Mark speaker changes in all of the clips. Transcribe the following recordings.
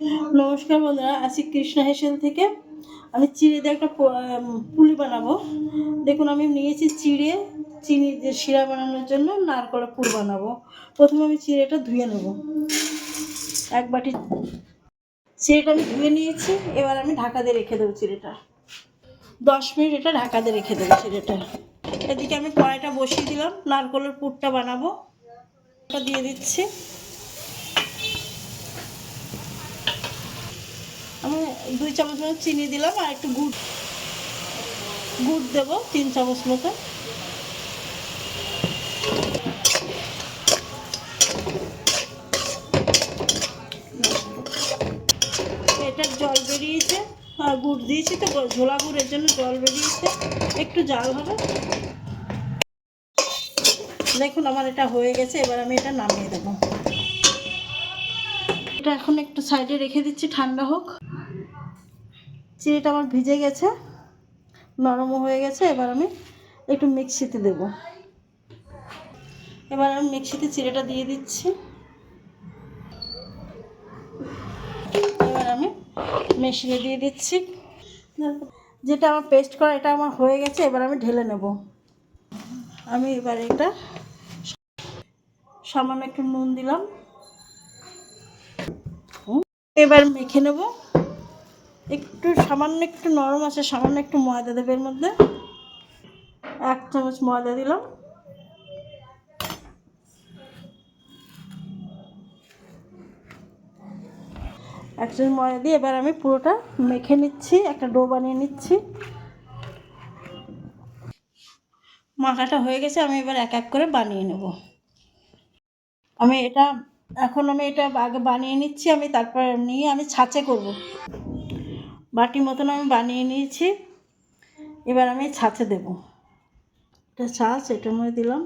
Speaker 1: নমস্কার বন্ধুরা, আছি কৃষ্ণা হেসেল থেকে। আমি চিড়ে দিয়ে একটা পুলি বানাবো। দেখুন, আমি নিয়েছি চিড়ে, চিনি দিয়ে শিরা বানানোর জন্য নারকেলের পুর বানাবো। প্রথমে আমি চিড়েটা ধুয়ে নেব। এক বাটি চিড়েটা আমি ধুয়ে নিয়েছি। এবার আমি ঢাকা দিয়ে রেখে দেবো চিড়েটা। 10 মিনিট এটা ঢাকা দিয়ে রেখে দেবো চিড়েটা। এদিকে আমি কড়াইটা বসিয়ে দিলাম, নারকেলের পুরটা বানাবো। ওটা দিয়ে দিচ্ছি। আমি 2 চামচ মতো চিনি দিলাম, আর একটু গুড় দেবো 3 চামচ মতো। এটার জল বেরিয়েছে, আর গুড় দিয়েছি তো ঝোলা গুড়ের জন্য জল বেরিয়েছে, একটু জাল হবে। দেখুন আমার এটা হয়ে গেছে। এবার আমি এটা নামিয়ে দেবো। এটা এখন একটু সাইডে রেখে দিচ্ছি, ঠান্ডা হোক। চিনিটা আমার ভিজে গেছে, নরমও হয়ে গেছে। এবার আমি একটু মিক্সিতে দেব। এবার আমি মিক্সিতে চিড়েটা দিয়ে দিচ্ছি। এবার আমি মেশিনে দিয়ে দিচ্ছি। যেটা আমার পেস্ট করা, এটা আমার হয়ে গেছে। এবার আমি ঢেলে নেব। আমি এবার এটা সামান্য একটু নুন দিলাম। এবার মেখে নেব। একটু সামান্য একটু নরম আছে, সামান্য একটু ময়দা দেবে এর মধ্যে। 1 চামচ ময়দা দিলাম। এক চামচ ময়দা দিয়ে এবার আমি পুরোটা মেখে নিচ্ছি, একটা ডো বানিয়ে নিচ্ছি। মাখাটা হয়ে গেছে। আমি এবার এক এক করে বানিয়ে নেব। আমি এটা আগে বানিয়ে নিচ্ছি। আমি তারপর নিয়ে আমি ছাঁচে করব। বাটি মতন আমি বানিয়ে নিয়েছি। এবার আমি ছাঁচে দেব। এটা ছাঁচ, এটার মধ্যে দিলাম।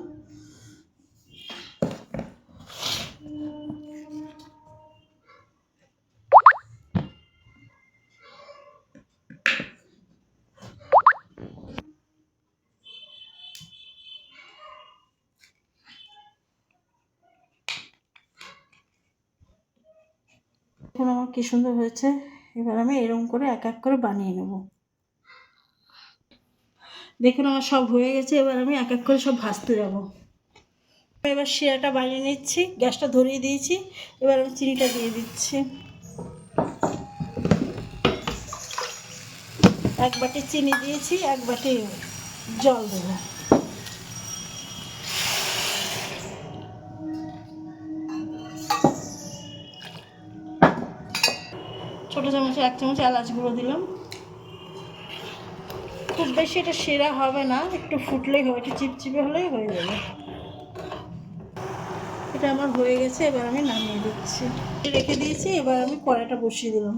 Speaker 1: এখন আমার কি সুন্দর হয়েছে। এবার আমি এরকম করে এক এক করে বানিয়ে নেব। দেখুন আমার সব হয়ে গেছে। এবার আমি এক এক করে সব ভাজতে যাব। এবার শিরাটা বানিয়ে নিচ্ছি। গ্যাসটা ধরিয়ে দিয়েছি। এবার আমি চিনিটা দিয়ে দিচ্ছি। 1 বাটি চিনি দিয়েছি, 1 বাটি জল দেবো। ছোটো চামচে 1 চামচ এলাচ গুঁড়ো দিলাম। খুব বেশি এটা শিরা হবে না, একটু ফুটলেই হবে, একটু চিপচিপে হলেই হয়ে যাবে। এটা আমার হয়ে গেছে। এবার আমি নামিয়ে দিচ্ছি। রেখে দিয়েছি। এবার আমি কড়াইটা বসিয়ে দিলাম।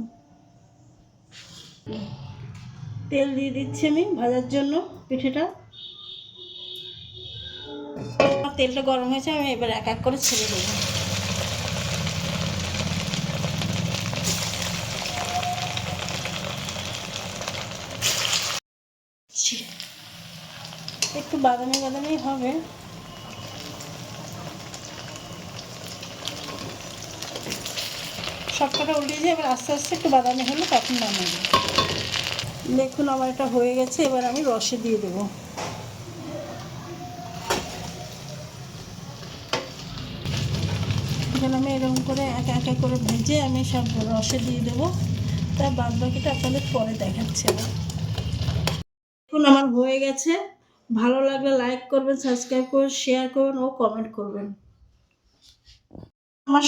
Speaker 1: তেল দিয়ে দিচ্ছি আমি ভাজার জন্য পিঠেটা। তেলটা গরম হয়েছে। আমি এবার এক এক করে ছেড়ে দেবো। একটু বাদামি বাদামি হবে। সবকটা উল্টিয়ে দিয়ে এবার আস্তে আস্তে একটু বাদামি হলে তখন নামিয়ে দেবো। দেখুন আমার এটা হয়ে গেছে। এবার আমি রসে দিয়ে দেবো। এখানে আমি এরকম করে এক এক করে ভেজে আমি সব রসে দিয়ে দেবো। তার বাদ বাকিটা আপনাদের পরে দেখাচ্ছি। দেখুন আমার হয়ে গেছে। ভালো লাগলে লাইক করবেন, সাবস্ক্রাইব করবেন, শেয়ার করবেন ও কমেন্ট করবেন। আমার